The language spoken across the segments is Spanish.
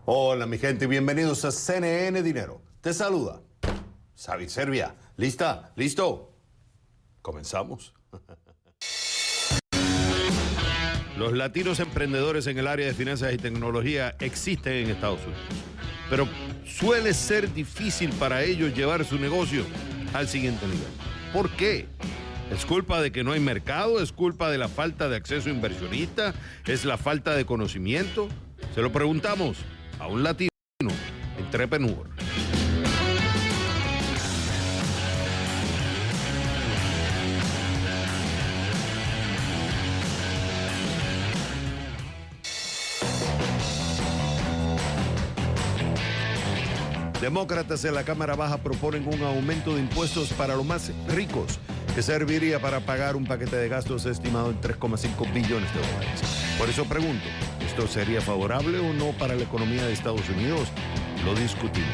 Hola mi gente, bienvenidos a CNN Dinero. Te saluda Xavi Serbia. ¿Lista? ¿Listo? Comenzamos. Los latinos emprendedores en el área de finanzas y tecnología existen en Estados Unidos, pero suele ser difícil para ellos llevar su negocio al siguiente nivel. ¿Por qué? ¿Es culpa de que no hay mercado? ¿Es culpa de la falta de acceso inversionista? ¿Es la falta de conocimiento? Se lo preguntamos a un latino entrepreneur. Demócratas en la Cámara Baja proponen un aumento de impuestos para los más ricos, que serviría para pagar un paquete de gastos estimado en $3,5 billones. Por eso pregunto, ¿esto sería favorable o no para la economía de Estados Unidos? Lo discutimos.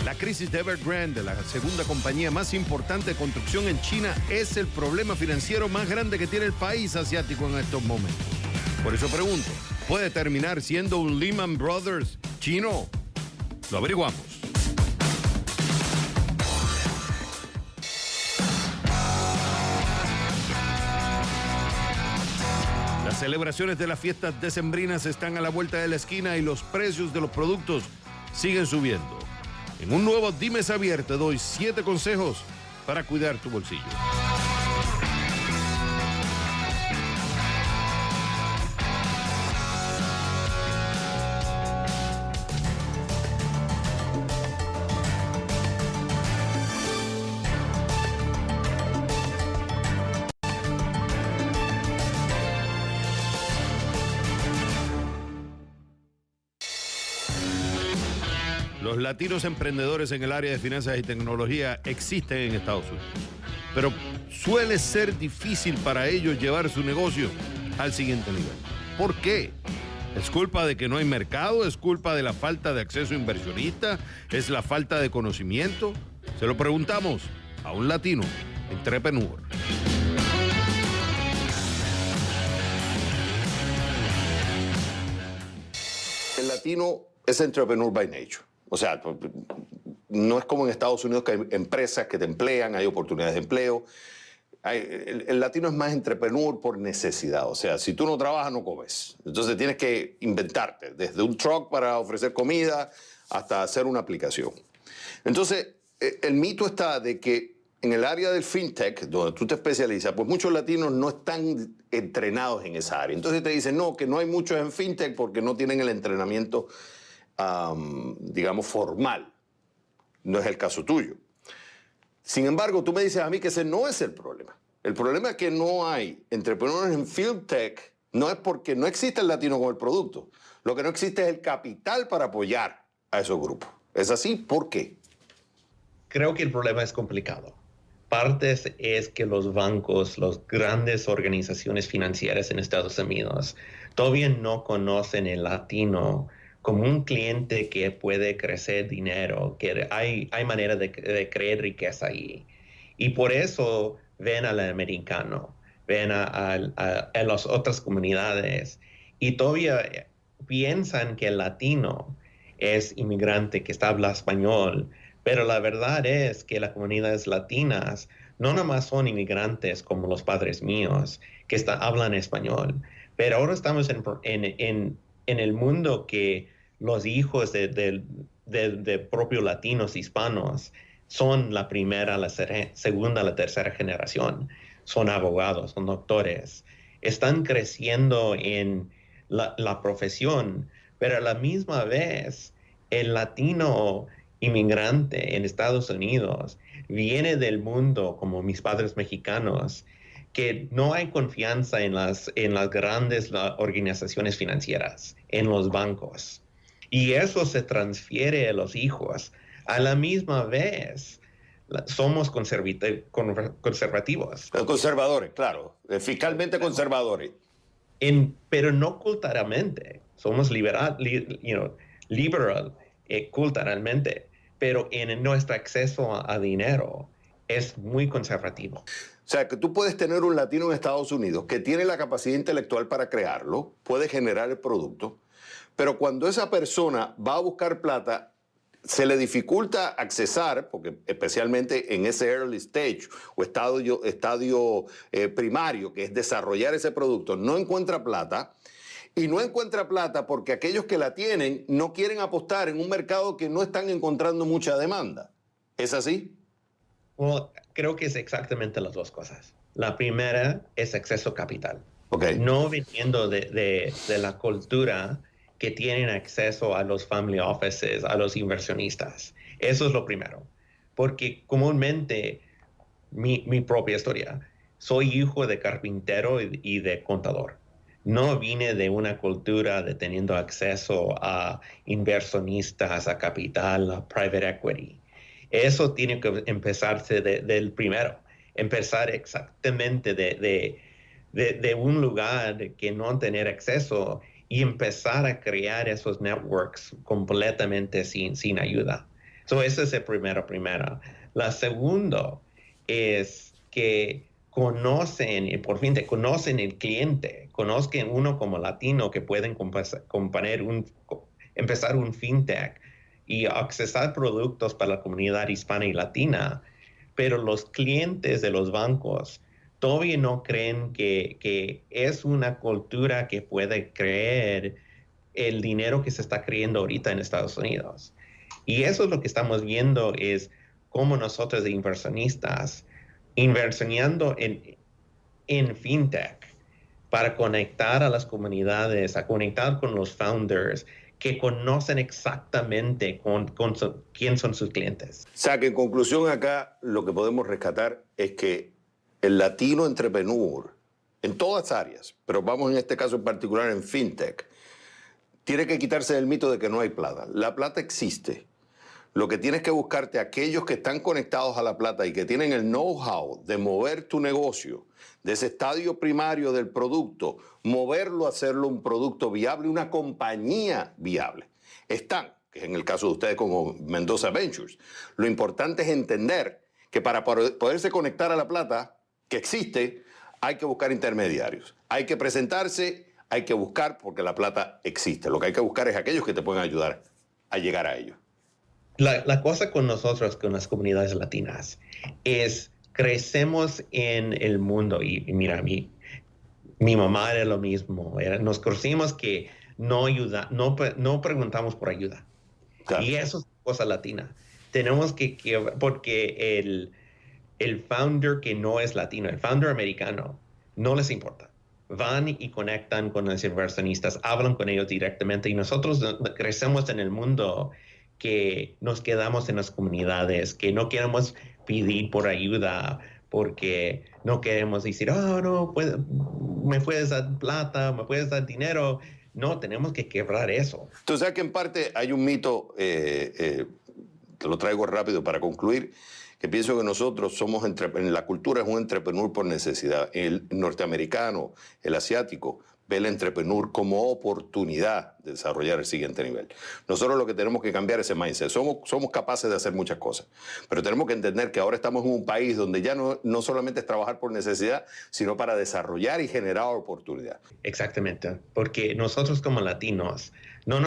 La crisis de Evergrande, la segunda compañía más importante de construcción en China, es el problema financiero más grande que tiene el país asiático en estos momentos. Por eso pregunto, ¿puede terminar siendo un Lehman Brothers chino? Lo averiguamos. Las celebraciones de las fiestas decembrinas están a la vuelta de la esquina y los precios de los productos siguen subiendo. En un nuevo Dime Xavier te doy 7 consejos para cuidar tu bolsillo. Los latinos emprendedores en el área de finanzas y tecnología existen en Estados Unidos, pero suele ser difícil para ellos llevar su negocio al siguiente nivel. ¿Por qué? ¿Es culpa de que no hay mercado? ¿Es culpa de la falta de acceso inversionista? ¿Es la falta de conocimiento? Se lo preguntamos a un latino entrepreneur. El latino es entrepreneur by nature. O sea, no es como en Estados Unidos que hay empresas que te emplean, hay oportunidades de empleo. El latino es más entrepreneur por necesidad. O sea, si tú no trabajas, no comes. Entonces tienes que inventarte, desde un truck para ofrecer comida hasta hacer una aplicación. Entonces, el mito está de que en el área del fintech, donde tú te especializas, pues muchos latinos no están entrenados en esa área. Entonces te dicen, no, que no hay muchos en fintech porque no tienen el entrenamiento digamos, formal. No es el caso tuyo. Sin embargo, tú me dices a mí que ese no es el problema. El problema es que no hay entrepreneurs en FieldTech, no es porque no existe el latino con el producto. Lo que no existe es el capital para apoyar a esos grupos. ¿Es así? ¿Por qué? Creo que el problema es complicado. Parte es que los bancos, las grandes organizaciones financieras en Estados Unidos, todavía no conocen el latino como un cliente que puede crecer dinero, que hay manera de crear riqueza ahí. Y por eso ven al americano, ven a las otras comunidades y todavía piensan que el latino es inmigrante que habla español, pero la verdad es que las comunidades latinas no nada más son inmigrantes como los padres míos que hablan español, pero ahora estamos en el mundo que los hijos de propios latinos hispanos son la primera, la segunda, la tercera generación. Son abogados, son doctores. Están creciendo en la profesión, pero a la misma vez el latino inmigrante en Estados Unidos viene del mundo como mis padres mexicanos, que no hay confianza en las grandes organizaciones financieras, en los bancos. Y eso se transfiere a los hijos. A la misma vez, somos conservativos. Conservadores, claro. Fiscalmente conservadores. Pero no culturalmente. Somos liberal culturalmente. pero en nuestro acceso a dinero es muy conservativo. O sea, que tú puedes tener un latino en Estados Unidos que tiene la capacidad intelectual para crearlo, puede generar el producto, pero cuando esa persona va a buscar plata, se le dificulta accesar, porque especialmente en ese early stage o estadio primario, que es desarrollar ese producto, no encuentra plata. Y no encuentra plata porque aquellos que la tienen no quieren apostar en un mercado que no están encontrando mucha demanda. ¿Es así? Well, creo que es exactamente las dos cosas. La primera es acceso a capital. Okay. No viniendo de la cultura que tienen acceso a los family offices, a los inversionistas. Eso es lo primero. Porque comúnmente, mi propia historia, soy hijo de carpintero y de contador. No vine de una cultura de teniendo acceso a inversionistas, a capital, a private equity. Eso tiene que empezarse del primero, empezar exactamente de un lugar que no tener acceso y empezar a crear esos networks completamente sin ayuda. Esa es la primera. La segunda es que conocen, por fin te conocen el cliente, conozcan uno como latino que pueden empezar un fintech y accesar productos para la comunidad hispana y latina, pero los clientes de los bancos todavía no creen que es una cultura que puede creer el dinero que se está creando ahorita en Estados Unidos. Y eso es lo que estamos viendo, es cómo nosotros de inversionistas, inversionando en fintech para conectar a las comunidades, a conectar con los founders que conocen exactamente quién son sus clientes. O sea, que en conclusión acá lo que podemos rescatar es que el latino entrepreneur, en todas áreas, pero vamos en este caso en particular en fintech, tiene que quitarse del mito de que no hay plata. La plata existe. Lo que tienes que buscarte a aquellos que están conectados a la plata y que tienen el know-how de mover tu negocio de ese estadio primario del producto, moverlo, hacerlo un producto viable, una compañía viable. Están, que es en el caso de ustedes como Mendoza Ventures. Lo importante es entender que para poderse conectar a la plata que existe, hay que buscar intermediarios. Hay que presentarse, hay que buscar porque la plata existe. Lo que hay que buscar es aquellos que te pueden ayudar a llegar a ello. La cosa con nosotros, con las comunidades latinas, es crecemos en el mundo y mira, mi mamá era lo mismo. Nos conocimos que no preguntamos por ayuda. Claro. Y eso es cosa latina. Tenemos porque el founder que no es latino, el founder americano, no les importa. Van y conectan con los inversionistas, hablan con ellos directamente y nosotros crecemos en el mundo que nos quedamos en las comunidades, que no queremos pedir por ayuda porque no queremos decir, oh, no, me puedes dar plata, me puedes dar dinero. No, tenemos que quebrar eso. Entonces, ¿sabes que en parte hay un mito, te lo traigo rápido para concluir, que pienso que nosotros somos, en la cultura es un entrepreneur por necesidad. El norteamericano, el asiático, ve el entrepreneur como oportunidad de desarrollar el siguiente nivel. Nosotros lo que tenemos que cambiar es ese mindset. Somos capaces de hacer muchas cosas, pero tenemos que entender que ahora estamos en un país donde ya no solamente es trabajar por necesidad, sino para desarrollar y generar oportunidad. Exactamente, porque nosotros como latinos no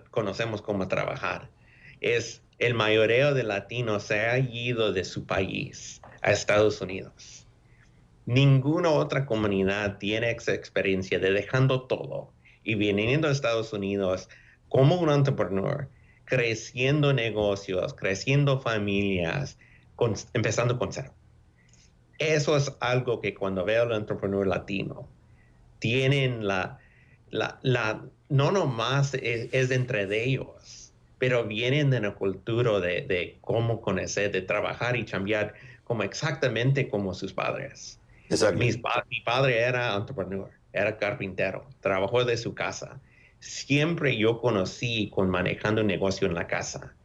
conocemos cómo trabajar. El mayoreo de latinos se ha ido de su país a Estados Unidos. Ninguna otra comunidad tiene esa experiencia de dejando todo y viniendo a Estados Unidos como un entrepreneur, creciendo negocios, creciendo familias, empezando con cero. Eso es algo que cuando veo al entrepreneur latino, tienen no nomás es entre ellos, pero vienen de una cultura de cómo conocer, de trabajar y cambiar como exactamente como sus padres. Mi padre era entrepreneur, era carpintero, trabajó de su casa. Siempre yo conocí con manejando un negocio en la casa.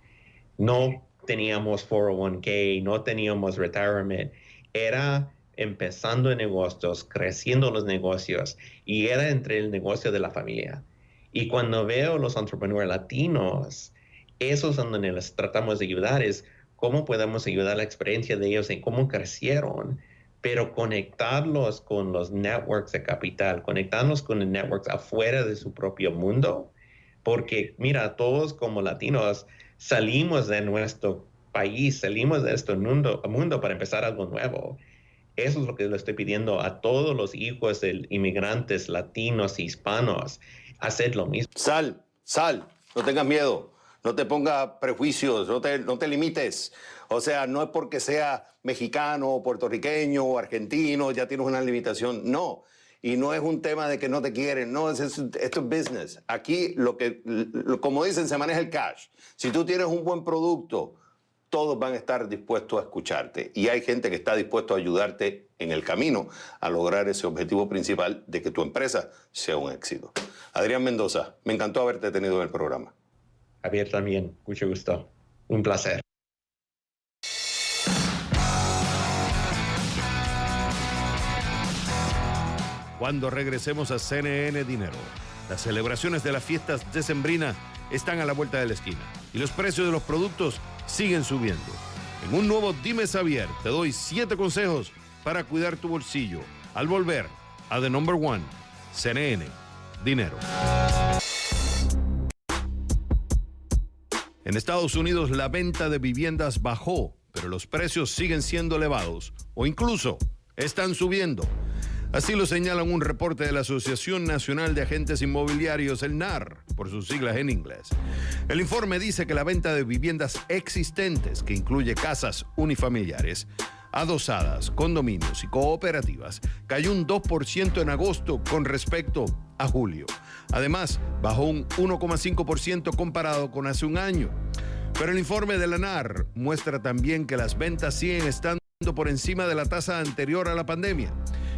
No teníamos 401k, no teníamos retirement. Era empezando negocios, creciendo los negocios y era entre el negocio de la familia. Y cuando veo los entrepreneurs latinos, Eso es donde les tratamos de ayudar, es cómo podemos ayudar la experiencia de ellos en cómo crecieron, pero conectarlos con los networks de capital, conectarlos con los networks afuera de su propio mundo, porque mira, todos como latinos salimos de nuestro país, salimos de este mundo para empezar algo nuevo. Eso es lo que le estoy pidiendo a todos los hijos de inmigrantes latinos e hispanos, hacer lo mismo. Sal, no tengas miedo, no te pongas prejuicios, no te limites. O sea, no es porque sea mexicano, puertorriqueño o argentino, ya tienes una limitación. No, y no es un tema de que no te quieren, no, esto es business. Aquí, como dicen, se maneja el cash. Si tú tienes un buen producto, todos van a estar dispuestos a escucharte. Y hay gente que está dispuesto a ayudarte en el camino a lograr ese objetivo principal de que tu empresa sea un éxito. Adrián Mendoza, me encantó haberte tenido en el programa. Javier también, mucho gusto. Un placer. Cuando regresemos a CNN Dinero, las celebraciones de las fiestas decembrinas están a la vuelta de la esquina y los precios de los productos siguen subiendo. En un nuevo Dime Xavier te doy 7 consejos para cuidar tu bolsillo. Al volver a The Number One, CNN Dinero. En Estados Unidos la venta de viviendas bajó, pero los precios siguen siendo elevados o incluso están subiendo. Así lo señalan un reporte de la Asociación Nacional de Agentes Inmobiliarios, el NAR, por sus siglas en inglés. El informe dice que la venta de viviendas existentes, que incluye casas unifamiliares, adosadas, condominios y cooperativas, cayó un 2% en agosto con respecto a julio. Además, bajó un 1,5% comparado con hace un año. Pero el informe de la NAR muestra también que las ventas siguen estando por encima de la tasa anterior a la pandemia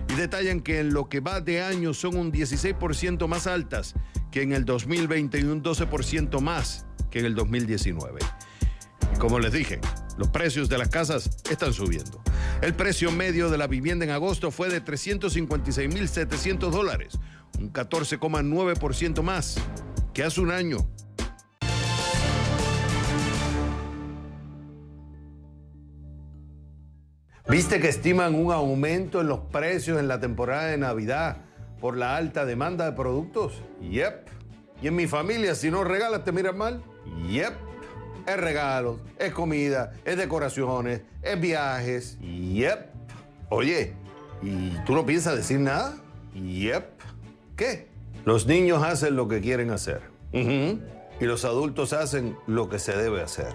y detallan que en lo que va de año son un 16% más altas que en el 2020 y un 12% más que en el 2019. Y como les dije, los precios de las casas están subiendo. El precio medio de la vivienda en agosto fue de $356,700, un 14,9% más que hace un año. ¿Viste que estiman un aumento en los precios en la temporada de Navidad por la alta demanda de productos? Yep. Y en mi familia, si no regalas, ¿te miran mal? Yep. Es regalos, es comida, es decoraciones, es viajes. Yep. Oye, ¿y tú no piensas decir nada? Yep. ¿Qué? Los niños hacen lo que quieren hacer. Y los adultos hacen lo que se debe hacer.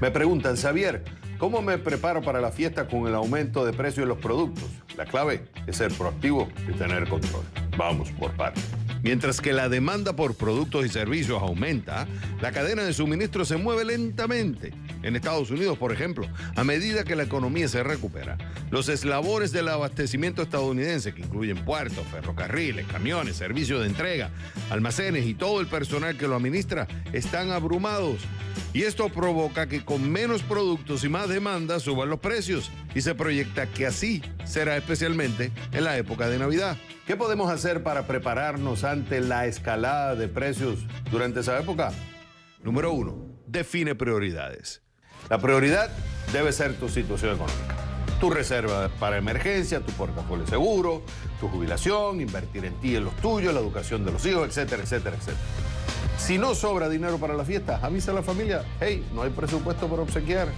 Me preguntan, Xavier, ¿cómo me preparo para la fiesta con el aumento de precio de los productos? La clave es ser proactivo y tener control. Vamos por partes. Mientras que la demanda por productos y servicios aumenta, la cadena de suministro se mueve lentamente. En Estados Unidos, por ejemplo, a medida que la economía se recupera, los eslabones del abastecimiento estadounidense, que incluyen puertos, ferrocarriles, camiones, servicios de entrega, almacenes y todo el personal que lo administra, están abrumados. Y esto provoca que con menos productos y más demanda suban los precios y se proyecta que así será especialmente en la época de Navidad. ¿Qué podemos hacer para prepararnos ante la escalada de precios durante esa época? Número 1, define prioridades. La prioridad debe ser tu situación económica. Tu reserva para emergencia, tu portafolio seguro, tu jubilación, invertir en ti y en los tuyos, la educación de los hijos, etcétera, etcétera, etcétera. Si no sobra dinero para la fiesta, avisa a la familia, hey, no hay presupuesto para obsequiar.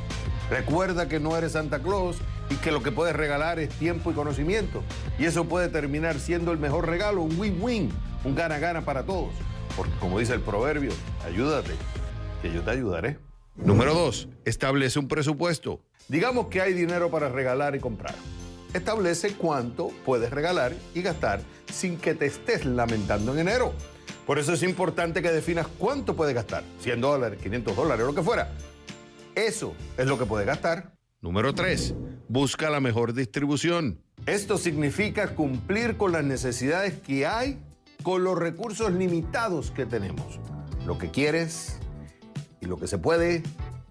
Recuerda que no eres Santa Claus y que lo que puedes regalar es tiempo y conocimiento. Y eso puede terminar siendo el mejor regalo, un win-win, un gana-gana para todos. Porque como dice el proverbio, ayúdate, que yo te ayudaré. Número 2, establece un presupuesto. Digamos que hay dinero para regalar y comprar. Establece cuánto puedes regalar y gastar sin que te estés lamentando en enero. Por eso es importante que definas cuánto puedes gastar. $100, $500, lo que fuera. Eso es lo que puedes gastar. Número 3, busca la mejor distribución. Esto significa cumplir con las necesidades que hay con los recursos limitados que tenemos. Lo que quieres y lo que se puede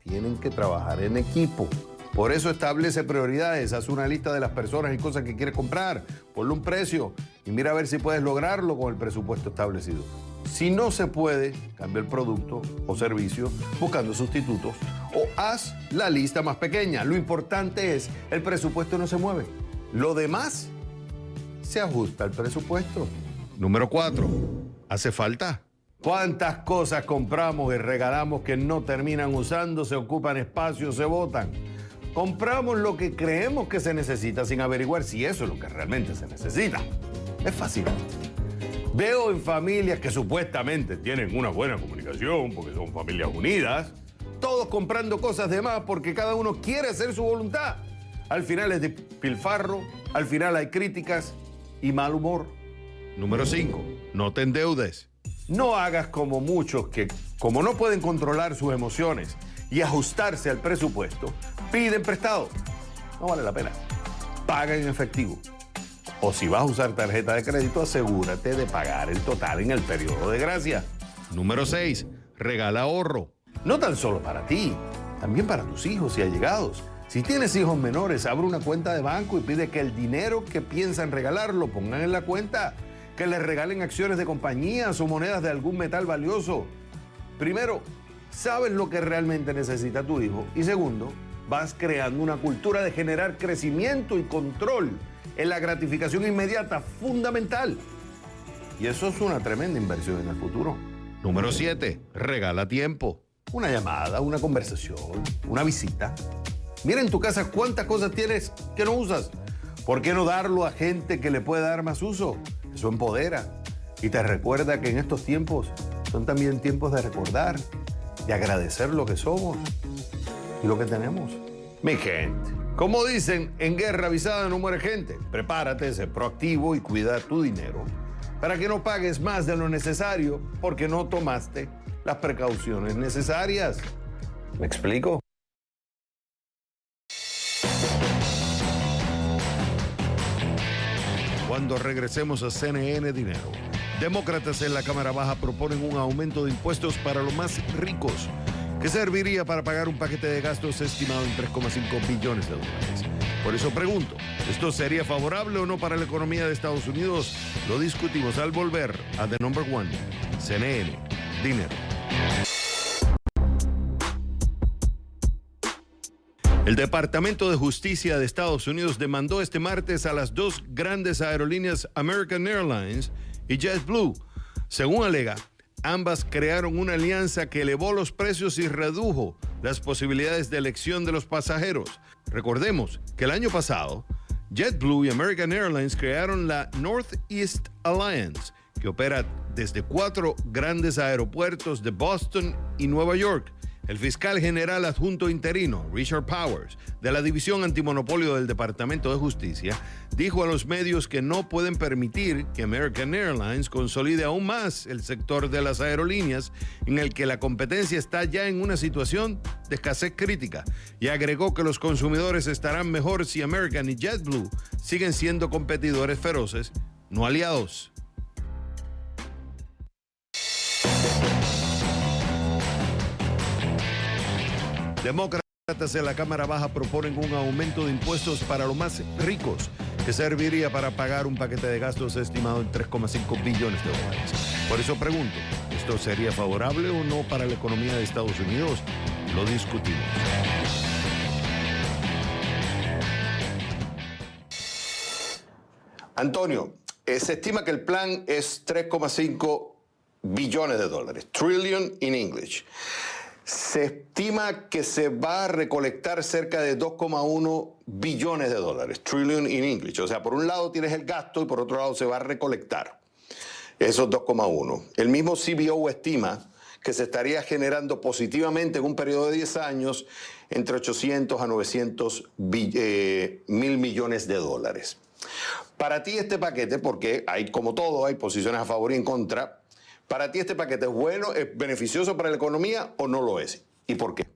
tienen que trabajar en equipo. Por eso establece prioridades, haz una lista de las personas y cosas que quieres comprar, ponle un precio y mira a ver si puedes lograrlo con el presupuesto establecido. Si no se puede, cambia el producto o servicio buscando sustitutos o haz la lista más pequeña. Lo importante es, el presupuesto no se mueve. Lo demás se ajusta al presupuesto. Número 4. ¿Hace falta? ¿Cuántas cosas compramos y regalamos que no terminan usando, se ocupan espacio, se botan? Compramos lo que creemos que se necesita sin averiguar si eso es lo que realmente se necesita. Es fascinante. Veo en familias que supuestamente tienen una buena comunicación porque son familias unidas, todos comprando cosas de más porque cada uno quiere hacer su voluntad. Al final es despilfarro, al final hay críticas y mal humor. Número 5. No te endeudes. No hagas como muchos que, como no pueden controlar sus emociones y ajustarse al presupuesto, piden prestado. No vale la pena. Paga en efectivo. O si vas a usar tarjeta de crédito, asegúrate de pagar el total en el periodo de gracia. Número 6. Regala ahorro. No tan solo para ti, también para tus hijos y allegados. Si tienes hijos menores, abre una cuenta de banco y pide que el dinero que piensan regalar lo pongan en la cuenta. Que les regalen acciones de compañías o monedas de algún metal valioso. Primero, sabes lo que realmente necesita tu hijo. Y segundo, vas creando una cultura de generar crecimiento y control en la gratificación inmediata, fundamental. Y eso es una tremenda inversión en el futuro. Número 7. Regala tiempo. Una llamada, una conversación, una visita. Mira en tu casa cuántas cosas tienes que no usas. ¿Por qué no darlo a gente que le puede dar más uso? Eso empodera y te recuerda que en estos tiempos son también tiempos de recordar, de agradecer lo que somos y lo que tenemos. Mi gente, como dicen, en guerra avisada no muere gente. Prepárate, sé proactivo y cuida tu dinero para que no pagues más de lo necesario porque no tomaste las precauciones necesarias. ¿Me explico? Cuando regresemos a CNN Dinero, demócratas en la Cámara Baja proponen un aumento de impuestos para los más ricos, que serviría para pagar un paquete de gastos estimado en $3,5 billones. Por eso pregunto, ¿esto sería favorable o no para la economía de Estados Unidos? Lo discutimos al volver a The Number One, CNN Dinero. El Departamento de Justicia de Estados Unidos demandó este martes a las dos grandes aerolíneas American Airlines y JetBlue. Según alega, ambas crearon una alianza que elevó los precios y redujo las posibilidades de elección de los pasajeros. Recordemos que el año pasado, JetBlue y American Airlines crearon la Northeast Alliance, que opera desde 4 grandes aeropuertos de Boston y Nueva York. El fiscal general adjunto interino, Richard Powers, de la División Antimonopolio del Departamento de Justicia, dijo a los medios que no pueden permitir que American Airlines consolide aún más el sector de las aerolíneas, en el que la competencia está ya en una situación de escasez crítica, y agregó que los consumidores estarán mejor si American y JetBlue siguen siendo competidores feroces, no aliados. Demócratas en la Cámara Baja proponen un aumento de impuestos para los más ricos, que serviría para pagar un paquete de gastos estimado en $3,5 billones. Por eso pregunto, ¿esto sería favorable o no para la economía de Estados Unidos? Lo discutimos. Antonio, se estima que el plan es $3,5 billones, trillion in English. Se estima que se va a recolectar cerca de $2,1 billones, trillion in English. O sea, por un lado tienes el gasto y por otro lado se va a recolectar esos 2,1. El mismo CBO estima que se estaría generando positivamente en un periodo de 10 años entre 800 a 900 mil millones de dólares. Para ti este paquete, porque hay como todo, hay posiciones a favor y en contra, ¿para ti este paquete es bueno, es beneficioso para la economía o no lo es? ¿Y por qué?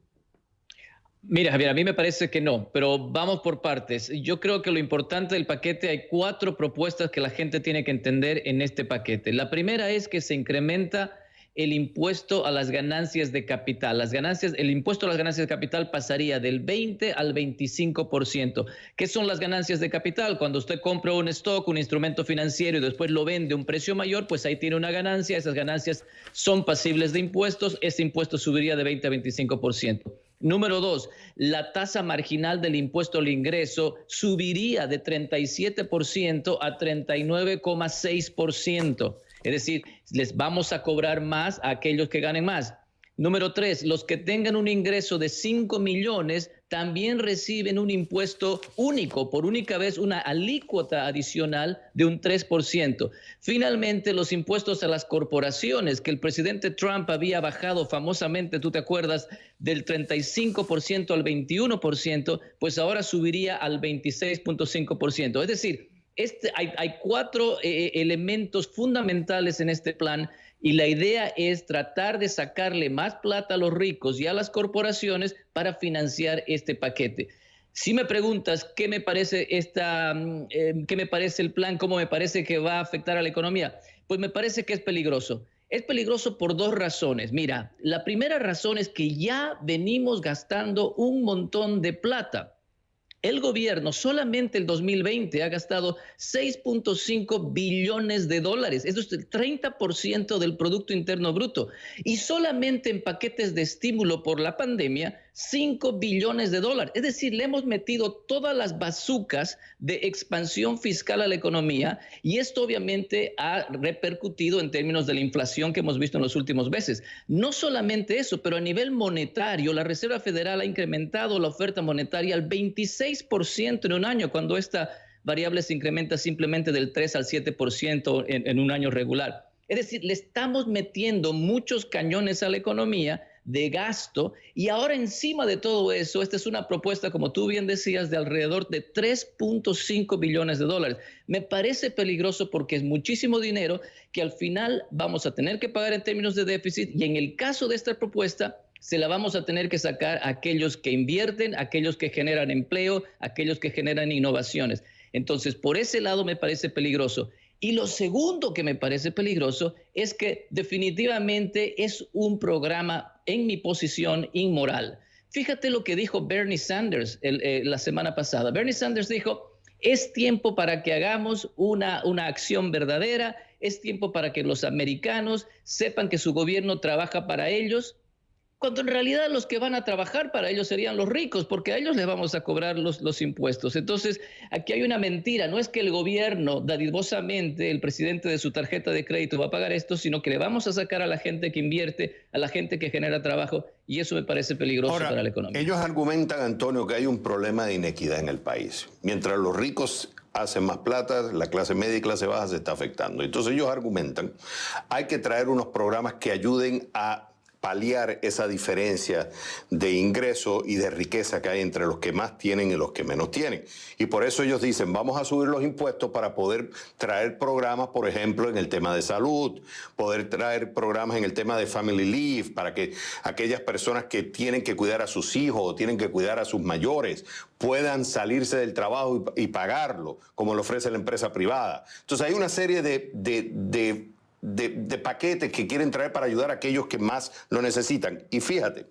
Mira, Javier, a mí me parece que no, pero vamos por partes. Yo creo que lo importante del paquete, hay 4 propuestas que la gente tiene que entender en este paquete. La primera es que se incrementa el impuesto a las ganancias de capital. El impuesto a las ganancias de capital pasaría del 20 al 25%. ¿Qué son las ganancias de capital? Cuando usted compra un stock, un instrumento financiero y después lo vende a un precio mayor, pues ahí tiene una ganancia. Esas ganancias son pasibles de impuestos. Este impuesto subiría de 20 a 25%. Número 2, la tasa marginal del impuesto al ingreso subiría de 37% a 39,6%. Es decir, les vamos a cobrar más a aquellos que ganen más. Número 3, los que tengan un ingreso de 5 millones también reciben un impuesto único, por única vez una alícuota adicional de un 3%. Finalmente, los impuestos a las corporaciones que el presidente Trump había bajado famosamente, tú te acuerdas, del 35% al 21%, pues ahora subiría al 26,5%. Es decir, hay 4 elementos fundamentales en este plan. Y la idea es tratar de sacarle más plata a los ricos y a las corporaciones para financiar este paquete. Si me preguntas qué me parece qué me parece el plan, cómo me parece que va a afectar a la economía, pues me parece que es peligroso. Es peligroso por 2 razones. Mira, la primera razón es que ya venimos gastando un montón de plata. El gobierno solamente el 2020 ha gastado 6.5 billones de dólares. Eso es el 30% del Producto Interno Bruto. Y solamente en paquetes de estímulo por la pandemia, 5 billones de dólares. Es decir, le hemos metido todas las bazucas de expansión fiscal a la economía y esto obviamente ha repercutido en términos de la inflación que hemos visto en los últimos meses. No solamente eso, pero a nivel monetario, la Reserva Federal ha incrementado la oferta monetaria al 26% en un año, cuando esta variable se incrementa simplemente del 3 al 7% en un año regular. Es decir, le estamos metiendo muchos cañones a la economía de gasto y ahora encima de todo eso, esta es una propuesta, como tú bien decías, de alrededor de 3.5 billones de dólares. Me parece peligroso porque es muchísimo dinero que al final vamos a tener que pagar en términos de déficit y en el caso de esta propuesta se la vamos a tener que sacar a aquellos que invierten, a aquellos que generan empleo, a aquellos que generan innovaciones. Entonces, por ese lado me parece peligroso. Y lo segundo que me parece peligroso es que definitivamente es un programa, en mi posición, inmoral. Fíjate lo que dijo Bernie Sanders la semana pasada. Bernie Sanders dijo, es tiempo para que hagamos una acción verdadera, es tiempo para que los americanos sepan que su gobierno trabaja para ellos, cuando en realidad los que van a trabajar para ellos serían los ricos, porque a ellos les vamos a cobrar los impuestos. Entonces, aquí hay una mentira. No es que el gobierno, dadivosamente, el presidente de su tarjeta de crédito va a pagar esto, sino que le vamos a sacar a la gente que invierte, a la gente que genera trabajo, y eso me parece peligroso para la economía. Ellos argumentan, Antonio, que hay un problema de inequidad en el país. Mientras los ricos hacen más plata, la clase media y clase baja se está afectando. Entonces ellos argumentan, hay que traer unos programas que ayuden a paliar esa diferencia de ingreso y de riqueza que hay entre los que más tienen y los que menos tienen. Y por eso ellos dicen, vamos a subir los impuestos para poder traer programas, por ejemplo, en el tema de salud, poder traer programas en el tema de family leave, para que aquellas personas que tienen que cuidar a sus hijos o tienen que cuidar a sus mayores puedan salirse del trabajo y pagarlo, como lo ofrece la empresa privada. Entonces hay una serie de paquetes que quieren traer para ayudar a aquellos que más lo necesitan. Y fíjate,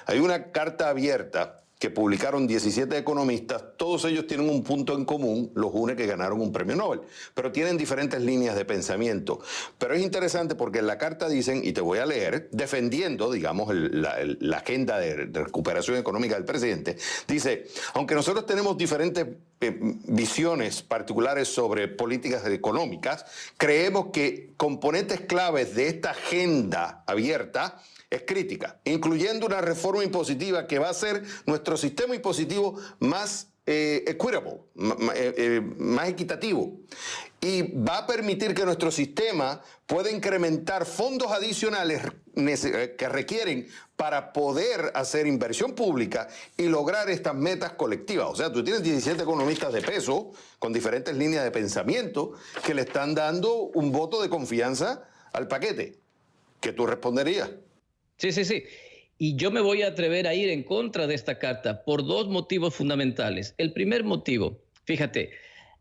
hay una carta abierta que publicaron 17 economistas, todos ellos tienen un punto en común, los une que ganaron un premio Nobel, pero tienen diferentes líneas de pensamiento. Pero es interesante porque en la carta dicen, y te voy a leer, defendiendo, digamos, la agenda de recuperación económica del presidente, dice, aunque nosotros tenemos diferentes visiones particulares sobre políticas económicas, creemos que componentes claves de esta agenda abierta es crítica, incluyendo una reforma impositiva que va a hacer nuestro sistema impositivo más equitable, más equitativo, y va a permitir que nuestro sistema pueda incrementar fondos adicionales que requieren para poder hacer inversión pública y lograr estas metas colectivas. O sea, tú tienes 17 economistas de peso con diferentes líneas de pensamiento que le están dando un voto de confianza al paquete. ¿Qué tú responderías? Sí. Y yo me voy a atrever a ir en contra de esta carta por 2 motivos fundamentales. El primer motivo, fíjate,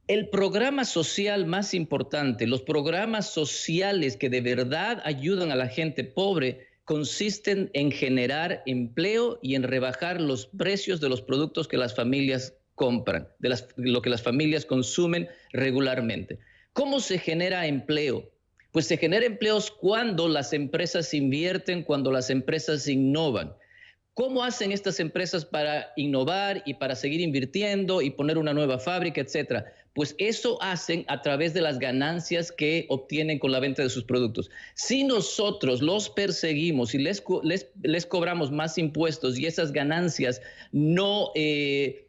El programa social más importante, los programas sociales que de verdad ayudan a la gente pobre, consisten en generar empleo y en rebajar los precios de los productos que las familias compran, lo que las familias consumen regularmente. ¿Cómo se genera empleo? Pues se genera empleos cuando las empresas invierten, cuando las empresas innovan. ¿Cómo hacen estas empresas para innovar y para seguir invirtiendo y poner una nueva fábrica, etcétera? Pues eso hacen a través de las ganancias que obtienen con la venta de sus productos. Si nosotros los perseguimos y les cobramos más impuestos y esas ganancias no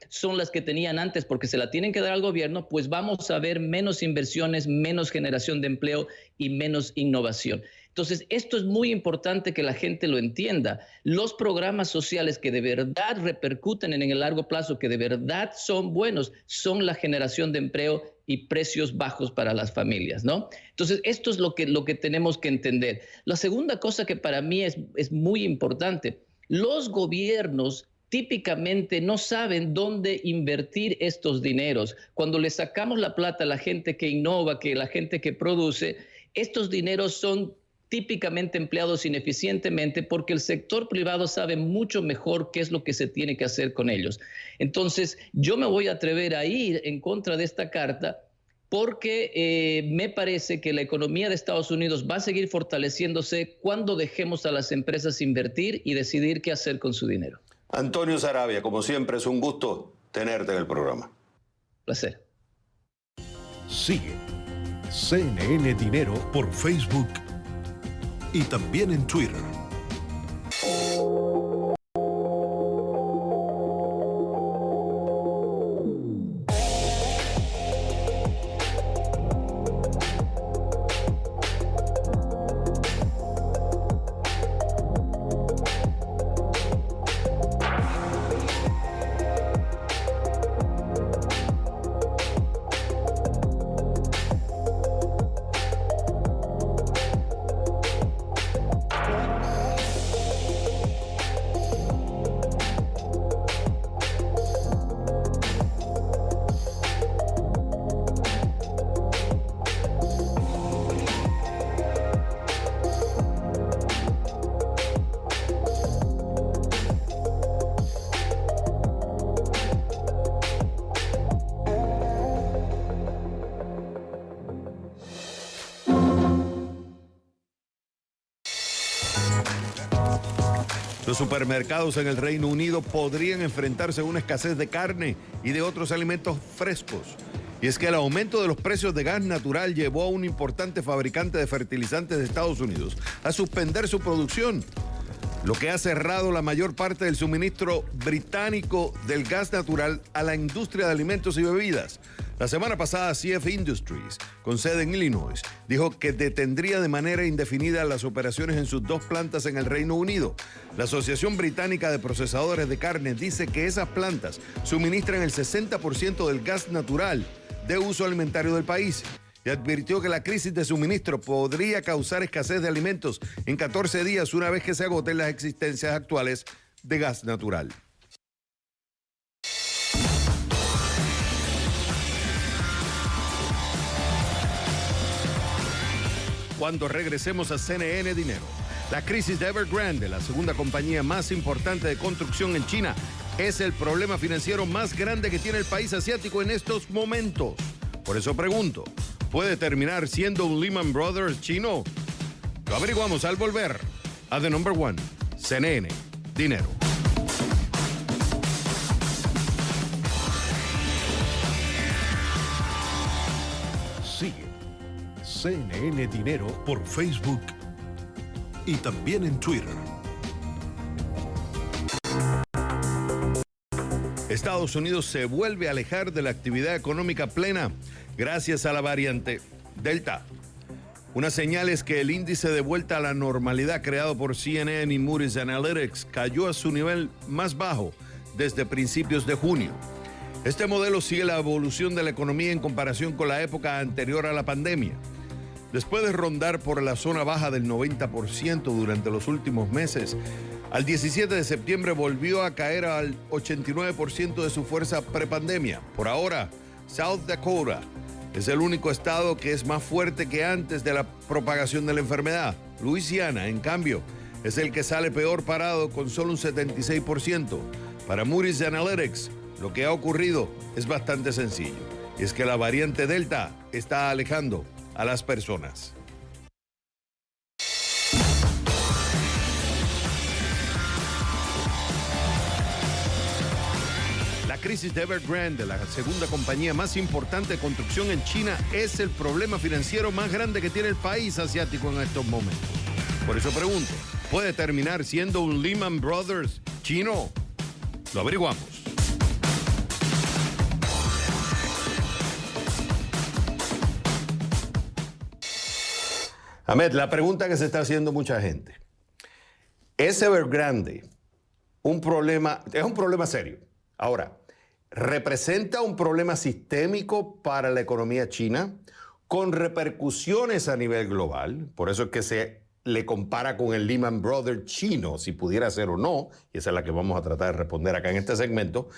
son las que tenían antes porque se la tienen que dar al gobierno, pues vamos a ver menos inversiones, menos generación de empleo y menos innovación. Entonces, esto es muy importante que la gente lo entienda. Los programas sociales que de verdad repercuten en el largo plazo, que de verdad son buenos, son la generación de empleo y precios bajos para las familias, ¿no? Entonces, esto es lo que tenemos que entender. La segunda cosa que para mí es muy importante, los gobiernos típicamente no saben dónde invertir estos dineros. Cuando le sacamos la plata a la gente que innova, que la gente que produce, estos dineros son típicamente empleados ineficientemente porque el sector privado sabe mucho mejor qué es lo que se tiene que hacer con ellos. Entonces, yo me voy a atrever a ir en contra de esta carta porque me parece que la economía de Estados Unidos va a seguir fortaleciéndose cuando dejemos a las empresas invertir y decidir qué hacer con su dinero. Antonio Saravia, como siempre, es un gusto tenerte en el programa. Placer. Sigue CNN Dinero por Facebook y también en Twitter. Los supermercados en el Reino Unido podrían enfrentarse a una escasez de carne y de otros alimentos frescos. Y es que el aumento de los precios de gas natural llevó a un importante fabricante de fertilizantes de Estados Unidos a suspender su producción, lo que ha cerrado la mayor parte del suministro británico del gas natural a la industria de alimentos y bebidas. La semana pasada, CF Industries, con sede en Illinois, dijo que detendría de manera indefinida las operaciones en sus 2 plantas en el Reino Unido. La Asociación Británica de Procesadores de Carne dice que esas plantas suministran el 60% del gas natural de uso alimentario del país y advirtió que la crisis de suministro podría causar escasez de alimentos en 14 días una vez que se agoten las existencias actuales de gas natural. Cuando regresemos a CNN Dinero, la crisis de Evergrande, la segunda compañía más importante de construcción en China, es el problema financiero más grande que tiene el país asiático en estos momentos. Por eso pregunto, ¿puede terminar siendo un Lehman Brothers chino? Lo averiguamos al volver a The Number One, CNN Dinero. Sigue CNN Dinero por Facebook y también en Twitter. Estados Unidos se vuelve a alejar de la actividad económica plena gracias a la variante Delta. Una señal es que el índice de vuelta a la normalidad creado por CNN y Moody's Analytics cayó a su nivel más bajo desde principios de junio. Este modelo sigue la evolución de la economía en comparación con la época anterior a la pandemia. Después de rondar por la zona baja del 90% durante los últimos meses, al 17 de septiembre volvió a caer al 89% de su fuerza prepandemia. Por ahora, South Dakota es el único estado que es más fuerte que antes de la propagación de la enfermedad. Luisiana, en cambio, es el que sale peor parado con solo un 76%. Para Moody's Analytics, lo que ha ocurrido es bastante sencillo. Y es que la variante Delta está alejando a las personas. La crisis de Evergrande, la segunda compañía más importante de construcción en China, es el problema financiero más grande que tiene el país asiático en estos momentos. Por eso pregunto, ¿puede terminar siendo un Lehman Brothers chino? Lo averiguamos. Ahmed, la pregunta que se está haciendo mucha gente. ¿Es Evergrande un problema? Es un problema serio. Ahora, ¿representa un problema sistémico para la economía china con repercusiones a nivel global? Por eso es que se le compara con el Lehman Brothers chino, si pudiera ser o no, y esa es la que vamos a tratar de responder acá en este segmento,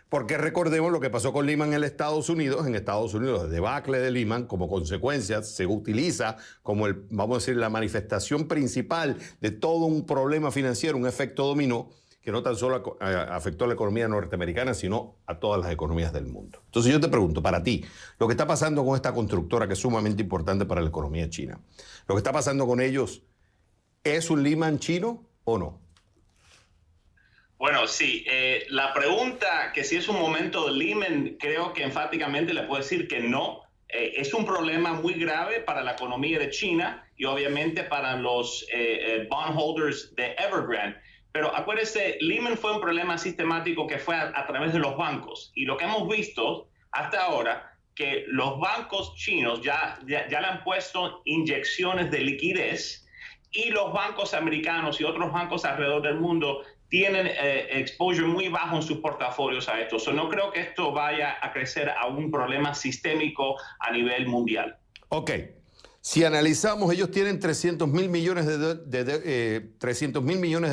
porque recordemos lo que pasó con Lehman en Estados Unidos. En Estados Unidos, el debacle de Lehman, como consecuencia, se utiliza como vamos a decir, la manifestación principal de todo un problema financiero, un efecto dominó, que no tan solo afectó a la economía norteamericana, sino a todas las economías del mundo. Entonces yo te pregunto, para ti, lo que está pasando con esta constructora, que es sumamente importante para la economía china, lo que está pasando con ellos, ¿es un Lehman chino o no? Bueno, sí. La pregunta que si es un momento de Lehman, creo que enfáticamente le puedo decir que no. Es un problema muy grave para la economía de China y obviamente para los bondholders de Evergrande. Pero acuérdense, Lehman fue un problema sistemático que fue a través de los bancos. Y lo que hemos visto hasta ahora, que los bancos chinos ya le han puesto inyecciones de liquidez y los bancos americanos y otros bancos alrededor del mundo tienen exposure muy bajo en sus portafolios a esto. No creo que esto vaya a crecer a un problema sistémico a nivel mundial. Ok. Si analizamos, ellos tienen 300 mil millones de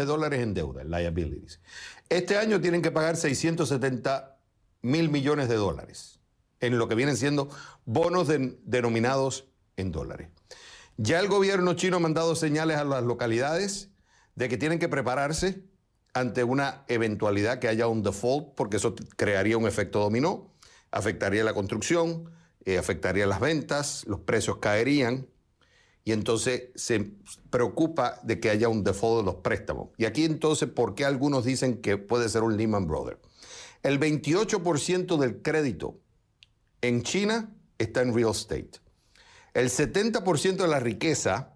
dólares en deuda, en liabilities. Este año tienen que pagar 670 mil millones de dólares en lo que vienen siendo bonos denominados en dólares. Ya el gobierno chino ha mandado señales a las localidades de que tienen que prepararse ante una eventualidad que haya un default, porque eso crearía un efecto dominó, afectaría la construcción, afectaría las ventas, los precios caerían, y entonces se preocupa de que haya un default de los préstamos. Y aquí entonces, ¿por qué algunos dicen que puede ser un Lehman Brothers? El 28% del crédito en China está en real estate. El 70% de la riqueza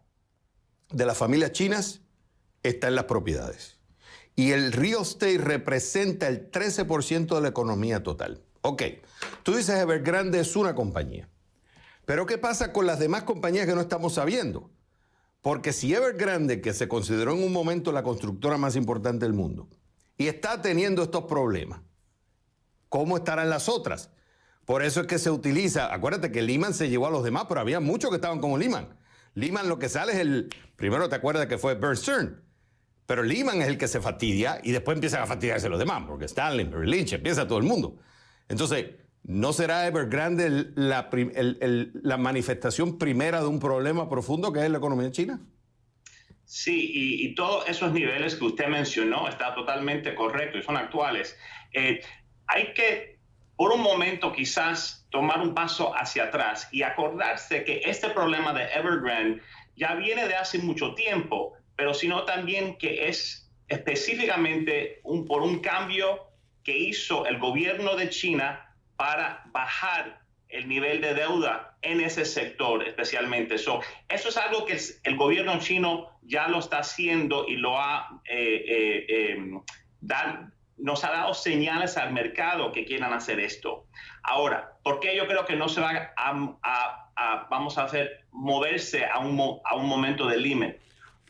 de las familias chinas está en las propiedades. Y el real estate representa el 13% de la economía total. Ok, tú dices Evergrande es una compañía. Pero ¿qué pasa con las demás compañías que no estamos sabiendo? Porque si Evergrande, que se consideró en un momento la constructora más importante del mundo, y está teniendo estos problemas, ¿cómo estarán las otras? Por eso es que se utiliza, acuérdate que Lehman se llevó a los demás, pero había muchos que estaban como Lehman. Lehman lo que sale es primero te acuerdas que fue Bear Stearns, pero Lehman es el que se fastidia y después empiezan a fastidiarse los demás, porque Stanley, Merrill Lynch, empieza todo el mundo. Entonces, ¿no será Evergrande la manifestación primera de un problema profundo que es la economía china? Sí, y todos esos niveles que usted mencionó está totalmente correcto y son actuales. Hay que, por un momento, quizás tomar un paso hacia atrás y acordarse que este problema de Evergrande ya viene de hace mucho tiempo, pero sino también que es específicamente por un cambio que hizo el gobierno de China para bajar el nivel de deuda en ese sector especialmente. Eso es algo que el gobierno chino ya lo está haciendo y lo nos ha dado señales al mercado que quieran hacer esto. Ahora, ¿por qué yo creo que no se va vamos a hacer moverse a un momento de Lehman?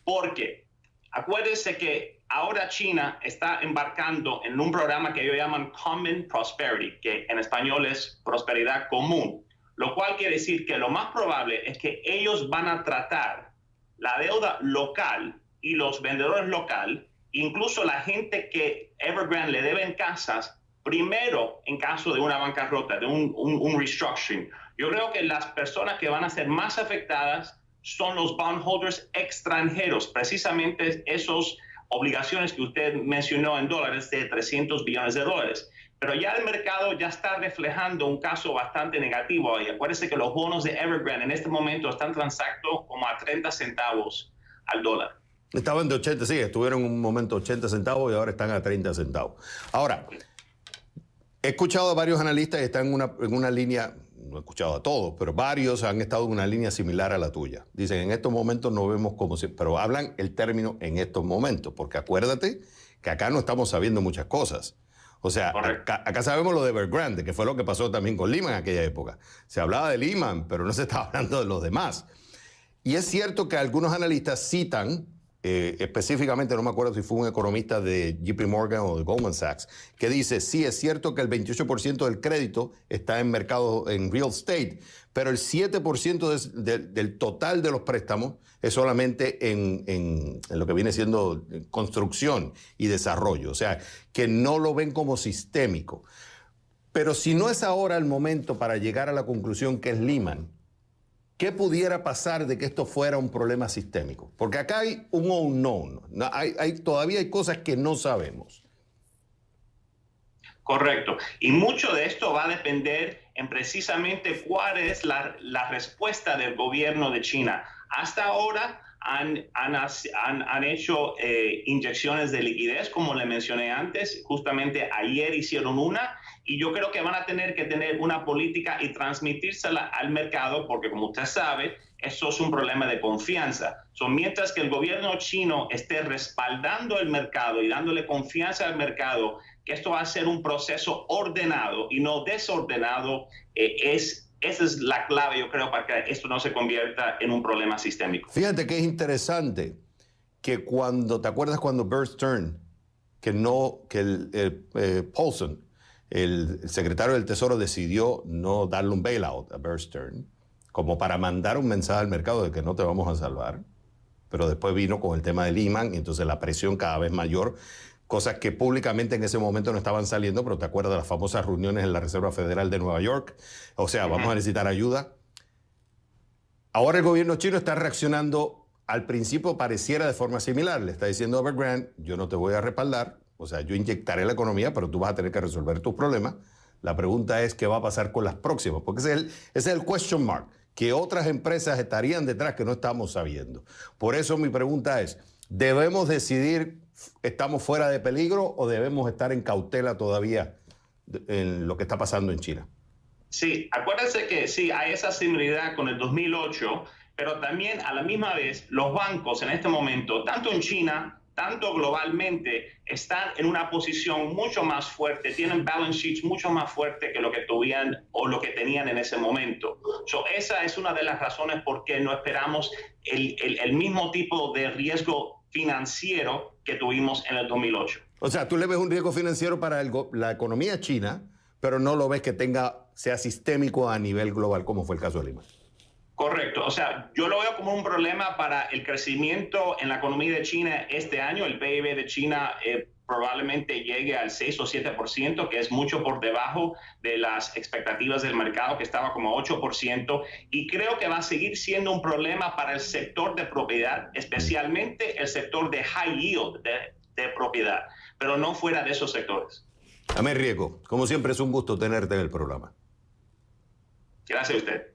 Porque acuérdense que ahora China está embarcando en un programa que ellos llaman Common Prosperity, que en español es prosperidad común, lo cual quiere decir que lo más probable es que ellos van a tratar la deuda local y los vendedores local, incluso la gente que Evergrande le deben casas, primero en caso de una bancarrota, de un restructuring. Yo creo que las personas que van a ser más afectadas son los bondholders extranjeros, precisamente esos obligaciones que usted mencionó en dólares de $300 billones. Pero ya el mercado ya está reflejando un caso bastante negativo. Y acuérdense que los bonos de Evergrande en este momento están transactando como a 30 centavos al dólar. Estaban de 80, sí, estuvieron un momento 80 centavos y ahora están a 30 centavos. Ahora, he escuchado a varios analistas y están en una línea, no he escuchado a todos, pero varios han estado en una línea similar a la tuya. Dicen, en estos momentos no vemos como si, pero hablan el término en estos momentos, porque acuérdate que acá no estamos sabiendo muchas cosas. O sea, acá sabemos lo de Evergrande, que fue lo que pasó también con Lehman en aquella época. Se hablaba de Lehman, pero no se estaba hablando de los demás. Y es cierto que algunos analistas citan, específicamente, no me acuerdo si fue un economista de JP Morgan o de Goldman Sachs, que dice, sí, es cierto que el 28% del crédito está en mercado, en real estate, pero el 7% del total de los préstamos es solamente en lo que viene siendo construcción y desarrollo. O sea, que no lo ven como sistémico. Pero si no es ahora el momento para llegar a la conclusión que es Lehman, ¿qué pudiera pasar de que esto fuera un problema sistémico? Porque acá hay un unknown. Todavía hay cosas que no sabemos. Correcto. Y mucho de esto va a depender en precisamente cuál es la respuesta del gobierno de China. Hasta ahora han hecho inyecciones de liquidez, como le mencioné antes. Justamente ayer hicieron una. Y yo creo que van a tener que tener una política y transmitírsela al mercado, porque como usted sabe, eso es un problema de confianza. Mientras que el gobierno chino esté respaldando el mercado y dándole confianza al mercado, que esto va a ser un proceso ordenado y no desordenado, esa es la clave, yo creo, para que esto no se convierta en un problema sistémico. Fíjate que es interesante que ¿te acuerdas cuando Bear Stearns, Paulson, el secretario del Tesoro, decidió no darle un bailout a Bear Stearns, como para mandar un mensaje al mercado de que no te vamos a salvar? Pero después vino con el tema de Lehman y entonces la presión cada vez mayor, cosas que públicamente en ese momento no estaban saliendo, pero te acuerdas de las famosas reuniones en la Reserva Federal de Nueva York. O sea, vamos a necesitar ayuda. Ahora el gobierno chino está reaccionando, al principio pareciera de forma similar. Le está diciendo a Evergrande, yo no te voy a respaldar, o sea, yo inyectaré la economía, pero tú vas a tener que resolver tus problemas. La pregunta es qué va a pasar con las próximas, porque ese es el question mark, que otras empresas estarían detrás que no estamos sabiendo. Por eso mi pregunta es, ¿debemos decidir, estamos fuera de peligro o debemos estar en cautela todavía en lo que está pasando en China? Sí, acuérdense que sí, hay esa similaridad con el 2008, pero también a la misma vez los bancos en este momento, tanto en China, tanto globalmente, están en una posición mucho más fuerte, tienen balance sheets mucho más fuertes que lo que tuvieran o lo que tenían en ese momento. Esa es una de las razones por qué no esperamos el mismo tipo de riesgo financiero que tuvimos en el 2008. O sea, tú le ves un riesgo financiero para la economía china, pero no lo ves que sea sistémico a nivel global, como fue el caso de Lehman. Correcto. O sea, yo lo veo como un problema para el crecimiento en la economía de China este año. El PIB de China probablemente llegue al 6 o 7%, que es mucho por debajo de las expectativas del mercado, que estaba como 8%. Y creo que va a seguir siendo un problema para el sector de propiedad, especialmente el sector de high yield de propiedad, pero no fuera de esos sectores. Amén Riego, como siempre es un gusto tenerte en el programa. Gracias a usted.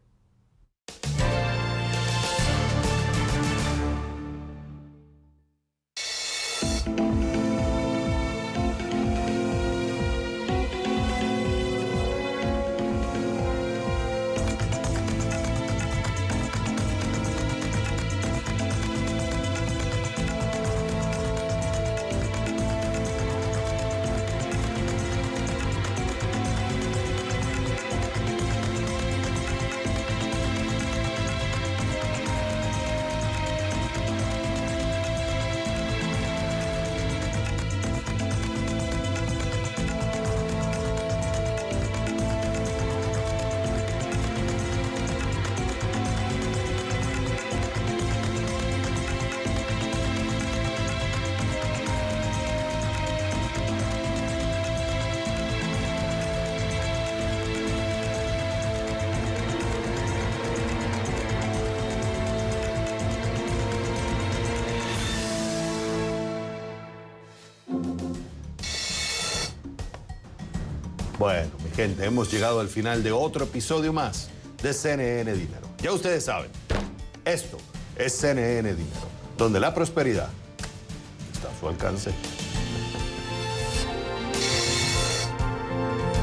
Bueno, mi gente, hemos llegado al final de otro episodio más de CNN Dinero. Ya ustedes saben, esto es CNN Dinero, donde la prosperidad está a su alcance.